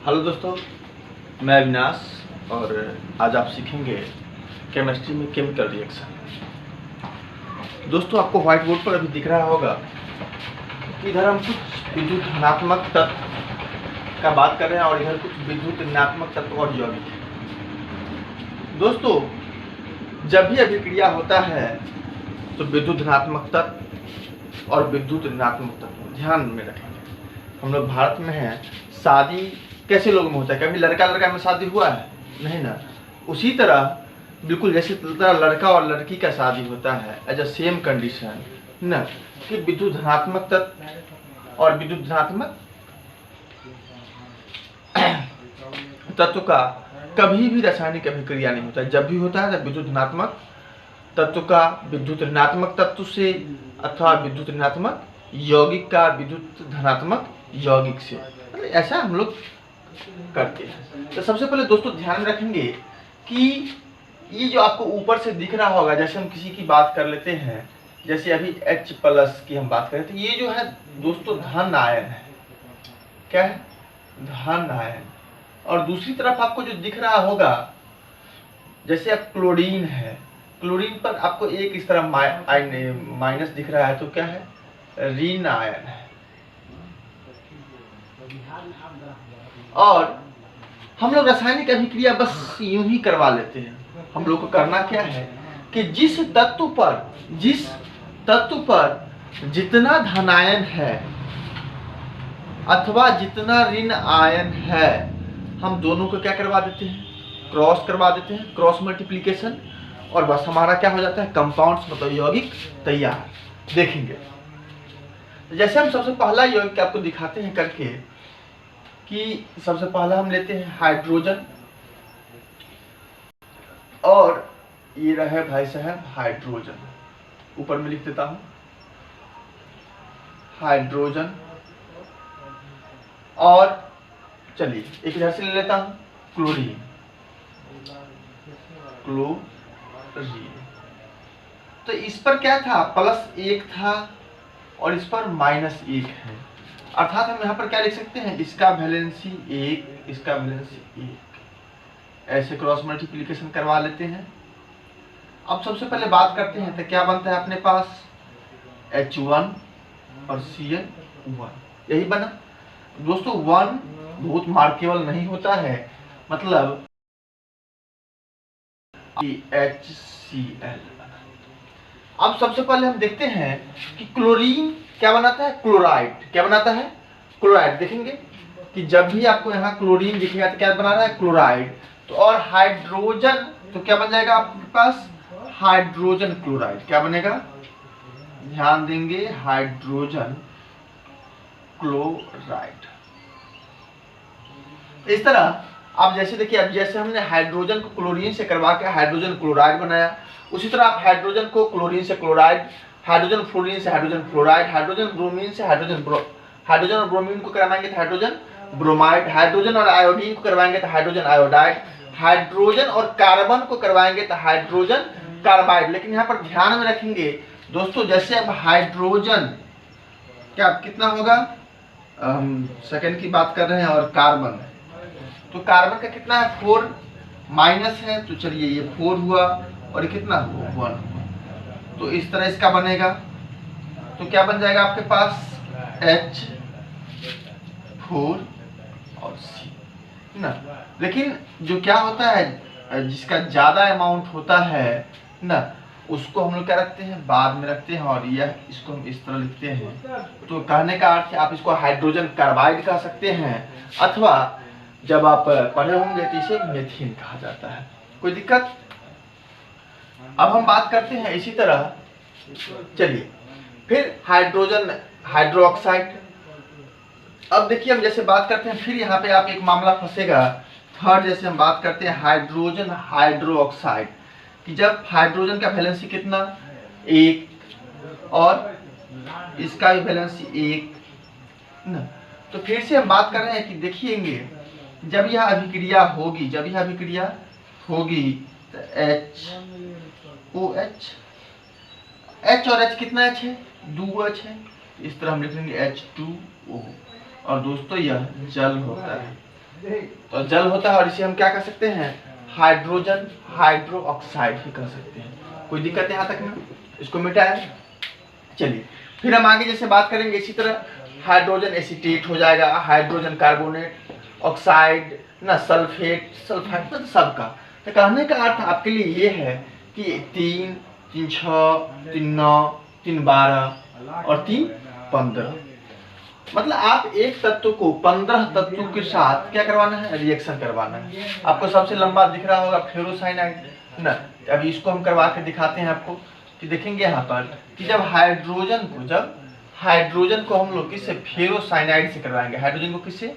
Hello दोस्तों, मैं अविनाश और आज आप सीखेंगे केमिस्ट्री में केमिकल रिएक्शन। दोस्तों, आपको व्हाइट बोर्ड पर अभी दिख रहा होगा कि इधर हम कुछ विद्युत धनात्मक तत्व का बात कर रहे हैं और इधर कुछ विद्युत ऋणात्मक तत्व और यौगिक। दोस्तों, जब भी अभिक्रिया होता है तो विद्युत धनात्मक तत्व और विद्युत ऋणात्मक तत्व ध्यान में रखेंगे। हम लोग भारत में हैं, शादी कैसे लोगों में होता है? कभी लड़का लड़का में शादी हुआ है? नहीं ना। उसी तरह बिल्कुल जैसे लड़का और लड़की का शादी होता है एज अ सेम कंडीशन ना, कि विद्युत धनात्मक तत्व और विद्युत धनात्मक तत्व का कभी भी रासायनिक अभिक्रिया नहीं होता है। जब भी होता है तो विद्युत धनात्मक तत्व का विद्युत ऋणात्मक तत्व से अथवा विद्युत ऋणात्मक यौगिक का विद्युत धनात्मक यौगिक से, मतलब ऐसा हम लोग करते हैं। तो सबसे पहले दोस्तों ध्यान में रखेंगे कि ये जो आपको ऊपर से दिख रहा होगा, जैसे हम किसी की बात कर लेते हैं, जैसे अभी H+ की हम बात कर रहे थे, ये जो है दोस्तों धन आयन है। क्या है? धन आयन। और दूसरी तरफ आपको जो दिख रहा होगा, जैसे अब क्लोरीन है, क्लोरीन पर आपको एक इस तरह माइनस दिख रहा है, तो क्या है? ऋण आयन है। और हम लोग रासायनिक अभिक्रिया बस यूं ही करवा लेते हैं। हम लोग को करना क्या है कि जिस तत्व पर जितना धनायन है अथवा जितना ऋण आयन है, हम दोनों को क्या करवा देते हैं? क्रॉस करवा देते हैं, क्रॉस मल्टीप्लिकेशन, और बस हमारा क्या हो जाता है? कंपाउंड्स मतलब यौगिक तैयार। देखेंगे जैसे हम सबसे पहला यौगिक आपको दिखाते हैं करके कि सबसे पहला हम लेते हैं हाइड्रोजन, और ये रहे भाई साहब हाइड्रोजन। ऊपर में लिख देता हूं हाइड्रोजन। और चलिए एक इधर से ले लेता हूं क्लोरीन। तो इस पर क्या था? +1 था और इस पर -1 है। अर्थात हम यहाँ पर क्या लिख सकते हैं? इसका वैलेंसी 1, इसका वैलेंसी 1। ऐसे क्रॉस मल्टीप्लिकेशन करवा लेते हैं। अब सबसे पहले बात करते हैं तो क्या बनता है अपने पास? H1 और Cl1। यही बना दोस्तों। 1 बहुत मार्केबल नहीं होता है, मतलब HCl। अब सबसे पहले हम देखते हैं कि क्लोरीन क्या बनाता है? क्लोराइड। क्या बनाता है? क्लोराइड। देखेंगे कि जब भी आपको यहाँ क्लोरीन दिखेगा तो क्या बना रहा है? क्लोराइड। तो और हाइड्रोजन, तो क्या बन जाएगा आपके पास? Hydrogen chloride. क्या बनेगा? ध्यान देंगे, हाइड्रोजन क्लोराइड। इस तरह आप जैसे देखिए, अब जैसे हमने हाइड्रोजन को क्लोरीन से करवा के हाइड्रोजन क्लोराइड बनाया, उसी तरह आप हाइड्रोजन को क्लोरीन से क्लोराइड, हाइड्रोजन फ्लोरीन से हाइड्रोजन फ्लोराइड, हाइड्रोजन ब्रोमीन से हाइड्रोजन और ब्रोमीन को करवाएंगे तो हाइड्रोजन ब्रोमाइड, हाइड्रोजन और आयोडीन को करवाएंगे तो हाइड्रोजन आयोडाइड, हाइड्रोजन और कार्बन को करवाएंगे तो हाइड्रोजन कार्बाइड। लेकिन यहाँ पर ध्यान में रखेंगे दोस्तों, जैसे अब हाइड्रोजन क्या कितना होगा? हम सेकंड की बात कर रहे हैं, और कार्बन, तो कार्बन का कितना है? 4 माइनस है, तो चलिए ये 4 हुआ और ये कितना हुआ? 1 हुआ। तो इस तरह इसका बनेगा, तो क्या बन जाएगा आपके पास? H4 और C ना। लेकिन जो क्या होता है, जिसका ज्यादा अमाउंट होता है ना, उसको हम लोग क्या रखते हैं? बाद में रखते हैं, और यह इसको हम इस तरह लिखते हैं। तो कहने का अर्थ है आप इसको हाइड्रोजन कार्बाइड कह सकते हैं, अथवा जब आप पढ़े होंगे तो इसे मेथिन कहा जाता है। कोई दिक्कत? अब हम बात करते हैं इसी तरह, चलिए फिर हाइड्रोजन हाइड्रोक्साइड। अब देखिए हम जैसे बात करते हैं, फिर यहाँ पे आप एक मामला फंसेगा। थर्ड जैसे हम बात करते हैं हाइड्रोजन हाइड्रोक्साइड, कि जब हाइड्रोजन का वैलेंसी कितना? 1 और इसका भी वैलेंसी 1 ना। तो फिर से हम बात कर रहे हैं कि देखिएंगे जब यह अभिक्रिया होगी, तो HOH, H और H कितना H है? 2H है। इस तरह हम लिखेंगे H2O। और दोस्तों यह जल होता है। तो जल होता है और इसे हम क्या कर सकते हैं, हाइड्रोजन हाइड्रो ऑक्साइड ही कह सकते हैं। कोई दिक्कत है यहाँ तक में, इसको मिटाएं। चलिए फिर हम आगे जैसे बात करेंगे इसी तरह हाइड्रोजन एसीटेट हो जाएगा, हाइड्रोजन कार्बोनेट, ऑक्साइड ना, सल्फेट, सल्फाइड, मतलब सबका। तो कहने का अर्थ आपके लिए ये है कि 3 3 6 3 9 3 12 और 3 15, मतलब आप एक तत्व को 15 तत्वों के साथ क्या करवाना है, रिएक्शन करवाना है। आपको सबसे लंबा दिख रहा होगा फेरोसाइनाइड ना, अभी इसको हम करवा के दिखाते हैं आपको कि देखेंगे यहाँ पर कि जब हाइड्रोजन को हम लोग किससे, फेरोसाइनाइड से करवाएंगे। हाइड्रोजन को किससे,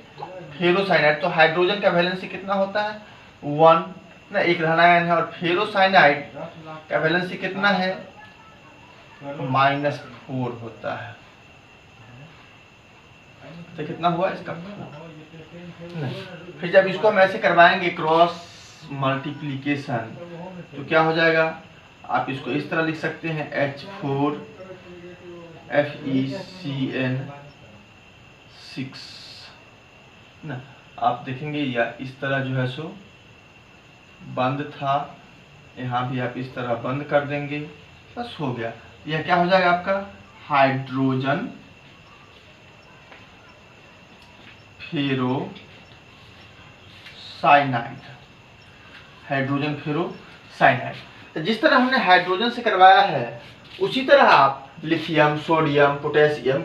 फेरोसाइनाइड। तो हाइड्रोजन का वैलेंसी कितना होता है, 1 ना, एक धनायन है, और फेरोसाइनाइड का वैलेंसी कितना है, -4 होता है। तो कितना हुआ इसका 4। फिर जब इसको हम ऐसे करवाएंगे क्रॉस मल्टीप्लीकेशन, तो क्या हो जाएगा, आप इसको इस तरह लिख सकते हैं H4 FeCN6 ना। आप देखेंगे या इस तरह जो है सो बंद था, यहाँ भी आप इस तरह बंद कर देंगे, बस हो गया। यह क्या हो जाएगा आपका हाइड्रोजन फेरोसाइनाइड, हाइड्रोजन फेरोसाइनाइड। तो जिस तरह हमने हाइड्रोजन से करवाया है उसी तरह आप लिथियम, सोडियम, पोटेशियम,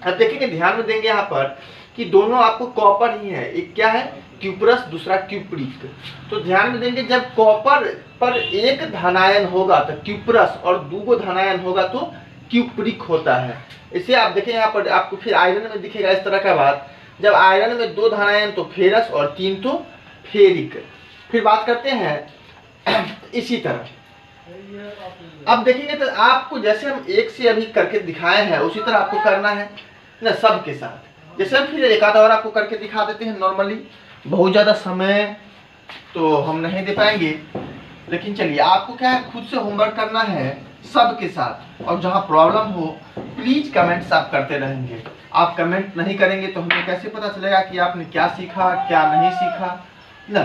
अब देखेंगे ध्यान में देंगे यहाँ पर कि दोनों आपको कॉपर ही है, एक क्या है क्यूप्रस, दूसरा क्यूप्रिक। तो ध्यान में देंगे जब कॉपर पर एक धनायन होगा तो क्यूप्रस और 2 धनायन होगा तो क्यूप्रिक होता है। इसे आप देखें यहाँ पर आपको फिर आयरन में दिखेगा इस तरह का बात, जब आयरन में 2 धनायन तो फेरस और 3 तो फेरिक। फिर बात करते हैं इसी तरह अब देखेंगे तो आपको जैसे हम एक से अभी करके दिखाए हैं उसी तरह आपको करना है ना सबके साथ। जैसे हम फिर एक आधा और आपको करके दिखा देते हैं। नॉर्मली बहुत ज़्यादा समय तो हम नहीं दे पाएंगे, लेकिन चलिए आपको क्या है खुद से होमवर्क करना है सबके साथ, और जहाँ प्रॉब्लम हो प्लीज कमेंट्स आप करते रहेंगे। आप कमेंट नहीं करेंगे तो हमें कैसे पता चलेगा कि आपने क्या सीखा क्या नहीं सीखा ना।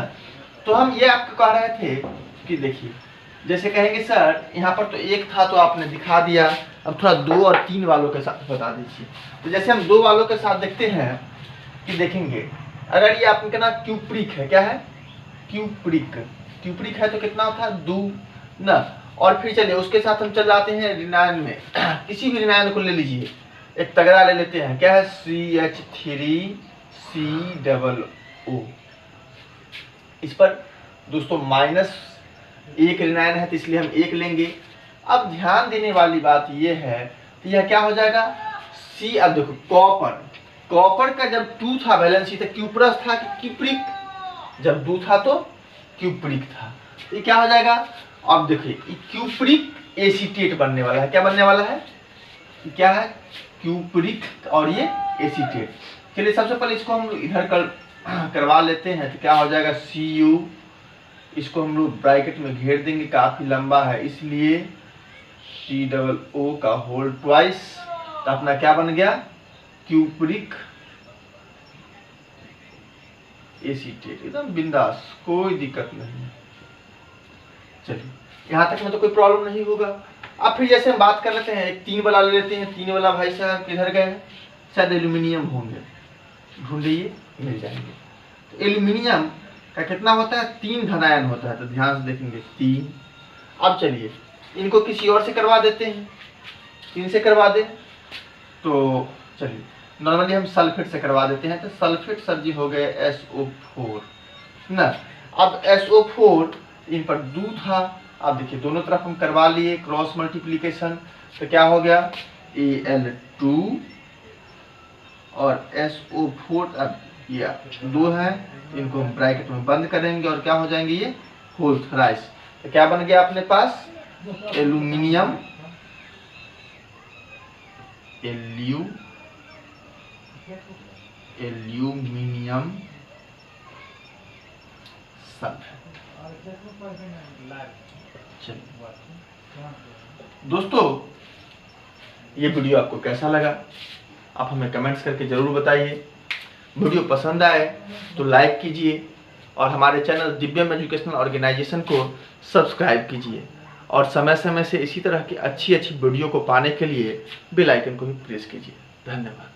तो हम ये आपको कह रहे थे कि देखिए जैसे कहेंगे सर यहाँ पर तो एक था तो आपने दिखा दिया, अब थोड़ा 2 और 3 वालों के साथ बता दीजिए। तो जैसे हम 2 वालों के साथ देखते हैं कि देखेंगे अगर ये आपका ना क्यूप्रिक है, क्या है क्यूप्रिक है तो कितना होता है 2 ना। और फिर चलिए उसके साथ हम चल जाते हैं रिनायन में किसी भी रिनायन को ले लीजिए, एक तगड़ा ले लेते हैं, क्या है CH3COO। इस पर दोस्तों -1 रिनायन है तो इसलिए हम 1 लेंगे। अब ध्यान देने वाली बात यह है कि यह क्या हो जाएगा C। अब देखो कॉपर का जब 2 था वैलेंसी तो क्यूप्रस था कि क्यूप्रिक, जब 2 था तो क्यूप्रिक था। ये क्या हो जाएगा, अब देखिए क्यूप्रिक एसीटेट बनने वाला है। क्या बनने वाला है, क्या है क्यूप्रिक और ये एसीटेट। चलिए सबसे पहले इसको हम इधर करवा लेते हैं तो क्या हो जाएगा Cu। इसको हम लोग ब्रैकेट में घेर देंगे, काफी लंबा है इसलिए COO का होल ट्वाइस। तो अपना क्या बन गया क्यूप्रिक एसीटेट, एकदम बिंदास, कोई दिक्कत नहीं। चलिए यहाँ तक में तो कोई प्रॉब्लम नहीं होगा। अब फिर जैसे हम बात कर लेते हैं एक 3 वाला ले लेते हैं। 3 वाला भाई साहब किधर गए, शायद एल्यूमिनियम होंगे, ढूंढिए मिल जाएंगे। तो एल्यूमिनियम का कितना होता है 3 धनायन होता है, तो ध्यान से देखेंगे 3। अब चलिए इनको किसी और से करवा देते हैं, इनसे करवा दें तो चलिए नॉर्मली हम सल्फेट से करवा देते हैं। तो सल्फेट सर जी हो गए SO4 ना। अब SO4 इन पर 2 था, अब देखिए दोनों तरफ हम करवा लिए क्रॉस मल्टीप्लिकेशन, तो क्या हो गया Al2 और SO4। अब ये 2 है, इनको हम ब्रैकेट में बंद करेंगे और क्या हो जाएंगे ये होल थ्राइस। तो क्या बन गया अपने पास एल्यूमिनियम एल्यूमिनियम सल्फेट। दोस्तों ये वीडियो आपको कैसा लगा आप हमें कमेंट्स करके जरूर बताइए। वीडियो पसंद आए तो लाइक कीजिए और हमारे चैनल दिव्यम एजुकेशनल ऑर्गेनाइजेशन को सब्सक्राइब कीजिए और समय समय से इसी तरह की अच्छी वीडियो को पाने के लिए बेल आइकन को भी प्रेस कीजिए। धन्यवाद।